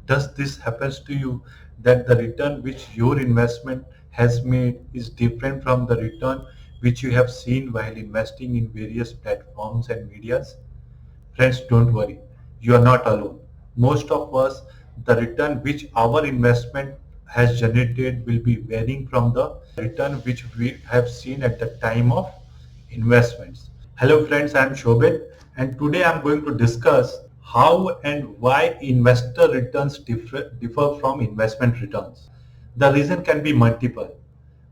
Does this happens to you that the return which your investment has made is different from the return which you have seen while investing in various platforms and medias? Friends, don't worry. You are not alone. Most of us, the return which our investment has generated will be varying from the return which we have seen at the time of investments. Hello friends, I am Shobit and today I am going to discuss how and why investor returns differ from investment returns. The reason can be multiple.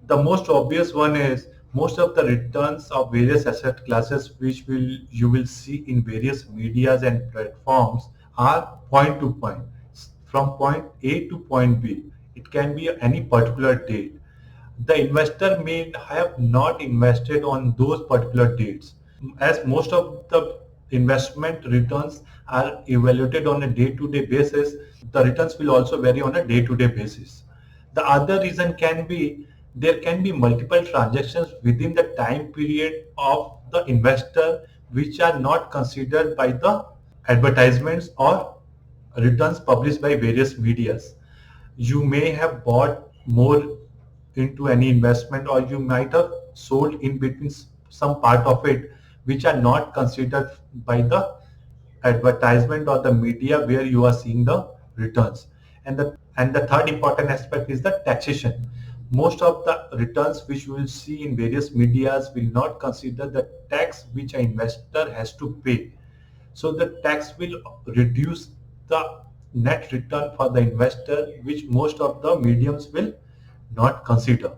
The most obvious one is most of the returns of various asset classes which you will see in various medias and platforms are point to point, from point A to point B. It can be any particular date. The investor may have not invested on those particular dates, as most of the investment returns are evaluated on a day-to-day basis. The returns will also vary on a day-to-day basis. The other reason can be there can be multiple transactions within the time period of the investor which are not considered by the advertisements or returns published by various medias. You may have bought more into any investment, or you might have sold in between some part of it which are not considered by the advertisement or the media where you are seeing the returns. And the third important aspect is the taxation. Most of the returns which you will see in various medias will not consider the tax which an investor has to pay. So the tax will reduce the net return for the investor, which most of the mediums will not consider.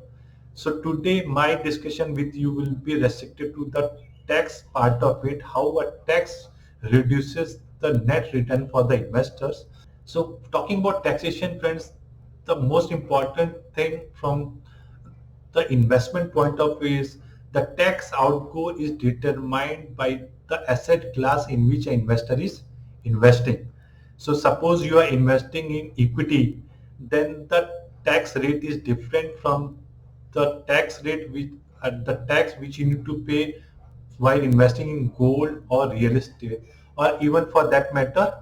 So today my discussion with you will be restricted to the tax part of it, how a tax reduces the net return for the investors. So talking about taxation, friends, the most important thing from the investment point of view is the tax outgo is determined by the asset class in which an investor is investing. So suppose you are investing in equity, then the tax rate is different from the tax rate which the tax which you need to pay while investing in gold or real estate, or even for that matter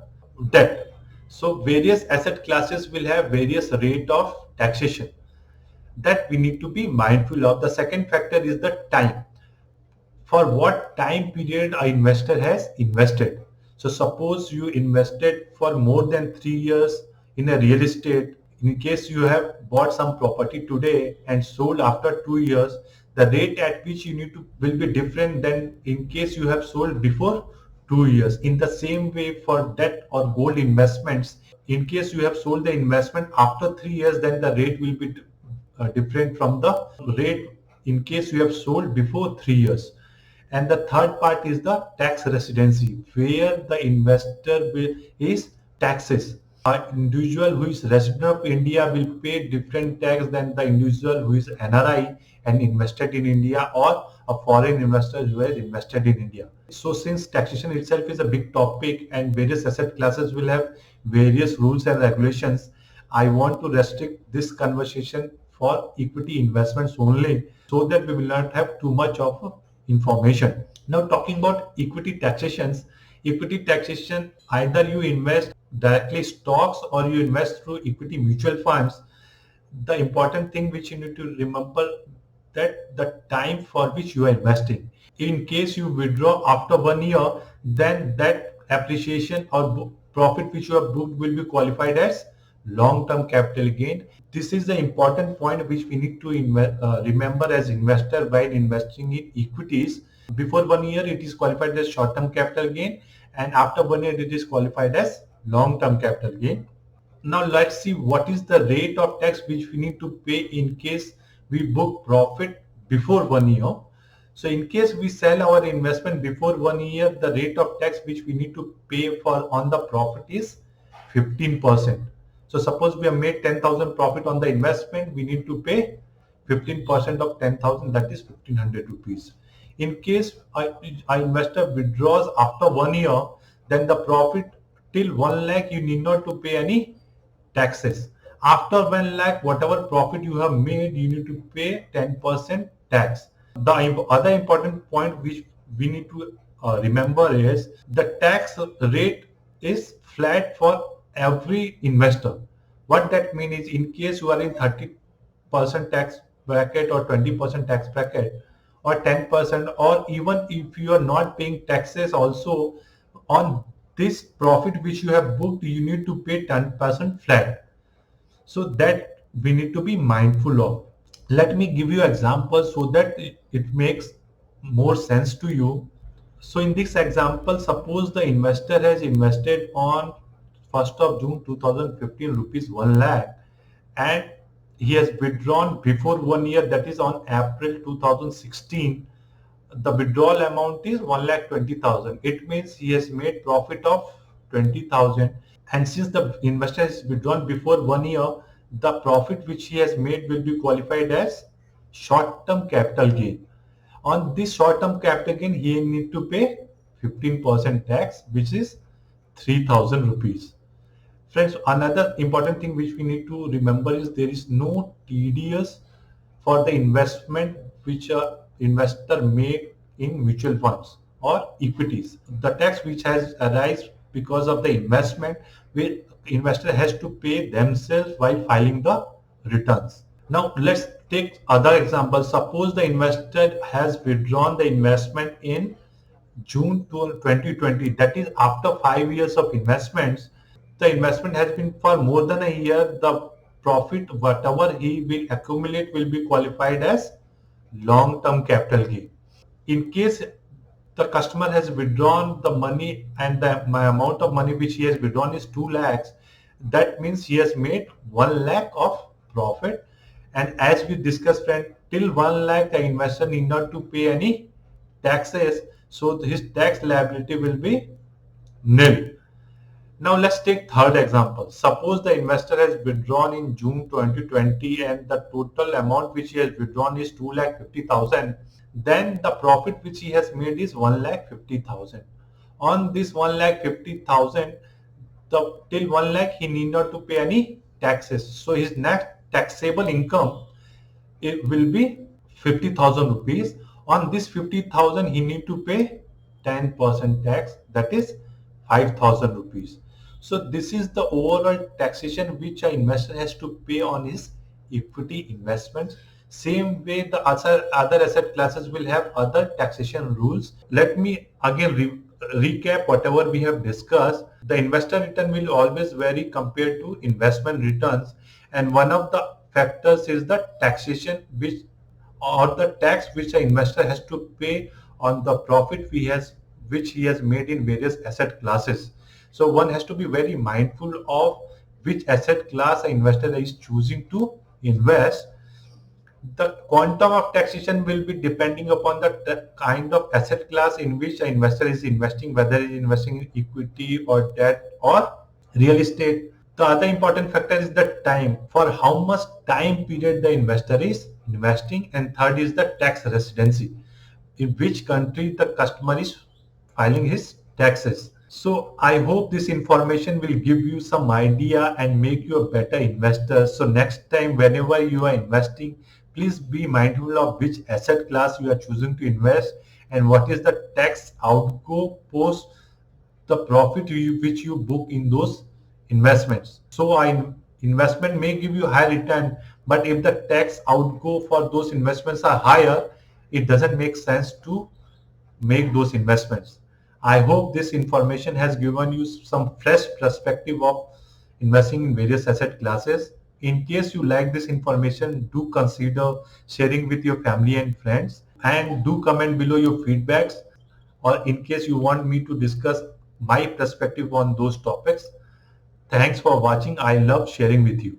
debt. So various asset classes will have various rate of taxation that we need to be mindful of. The second factor is the time. For what time period an investor has invested. So suppose you invested for more than 3 years in a real estate. In case you have bought some property today and sold after 2 years, the rate at which you need to will be different than in case you have sold before 2 years. In the same way for debt or gold investments, in case you have sold the investment after 3 years, then the rate will be different from the rate in case you have sold before 3 years. And the third part is the tax residency, where the investor is taxes. An individual who is resident of India will pay different tax than the individual who is NRI and invested in India, or a foreign investor who has invested in India. So since taxation itself is a big topic and various asset classes will have various rules and regulations, I want to restrict this conversation for equity investments only, so that we will not have too much of information. Now talking about equity taxation, either you invest directly stocks or you invest through equity mutual funds. The important thing which you need to remember, that the time for which you are investing. In case you withdraw after 1 year, then that appreciation or profit which you have booked will be qualified as long-term capital gain. This is the important point which we need to remember as investor while investing in equities. Before 1 year, it is qualified as short-term capital gain, and after 1 year, it is qualified as long-term capital gain. Now let's see what is the rate of tax which we need to pay in case we book profit before 1 year. So in case we sell our investment before 1 year, the rate of tax which we need to pay for on the profit is 15%. So suppose we have made 10,000 profit on the investment, we need to pay 15% of 10,000, that is 1500 rupees. In case a investor withdraws after 1 year, then the profit till 1 lakh you need not to pay any taxes. After 1 lakh, whatever profit you have made, you need to pay 10% tax. The other important point which we need to remember is the tax rate is flat for every investor. What that means is, in case you are in 30% tax bracket or 20% tax bracket or 10%, or even if you are not paying taxes also on this profit which you have booked, you need to pay 10% flat. So that we need to be mindful of. Let me give you examples so that it makes more sense to you. So in this example, suppose the investor has invested on 1st of June 2015 rupees 1 lakh, and he has withdrawn before 1 year, that is on April 2016. The withdrawal amount is 1 lakh 20,000. It means he has made profit of 20,000. And since the investor has withdrawn before 1 year, the profit which he has made will be qualified as short-term capital gain. On this short-term capital gain, he need to pay 15% tax, which is 3,000 rupees. Friends, another important thing which we need to remember is there is no TDS for the investment which a investor make in mutual funds or equities. The tax which has arise because of the investment, where investor has to pay themselves while filing the returns. Now let's take other examples. Suppose the investor has withdrawn the investment in June 2020, that is after 5 years of investments. The investment has been for more than a year. The profit, whatever he will accumulate, will be qualified as long-term capital gain. In case the customer has withdrawn the money and the amount of money which he has withdrawn is 2 lakhs, that means he has made 1 lakh of profit. And as we discussed, friend, till 1 lakh the investor need not to pay any taxes, so his tax liability will be nil. Now let's take third example. Suppose the investor has withdrawn in June 2020 and the total amount which he has withdrawn is 2,50,000. Then the profit which he has made is 1,50,000. On this 1,50,000, the till 1 lakh he need not to pay any taxes. So his net taxable income, it will be 50,000 rupees. On this 50,000 he need to pay 10% tax, that is 5,000 rupees. So this is the overall taxation which an investor has to pay on his equity investments. Same way the other asset classes will have other taxation rules. Let me again recap whatever we have discussed. The investor return will always vary compared to investment returns, and one of the factors is the taxation which, or the tax which an investor has to pay on the profit which he has made in various asset classes. So one has to be very mindful of which asset class an investor is choosing to invest. The quantum of taxation will be depending upon the kind of asset class in which an investor is investing, whether he is investing in equity or debt or real estate. The other important factor is the time, for how much time period the investor is investing, and third is the tax residency, in which country the customer is filing his taxes. So I hope this information will give you some idea and make you a better investor. So next time whenever you are investing, please be mindful of which asset class you are choosing to invest and what is the tax outgo post the profit which you book in those investments. So an investment may give you high return, but if the tax outgo for those investments are higher, it doesn't make sense to make those investments. I hope this information has given you some fresh perspective of investing in various asset classes. In case you like this information, do consider sharing with your family and friends, and do comment below your feedbacks, or in case you want me to discuss my perspective on those topics. Thanks for watching. I love sharing with you.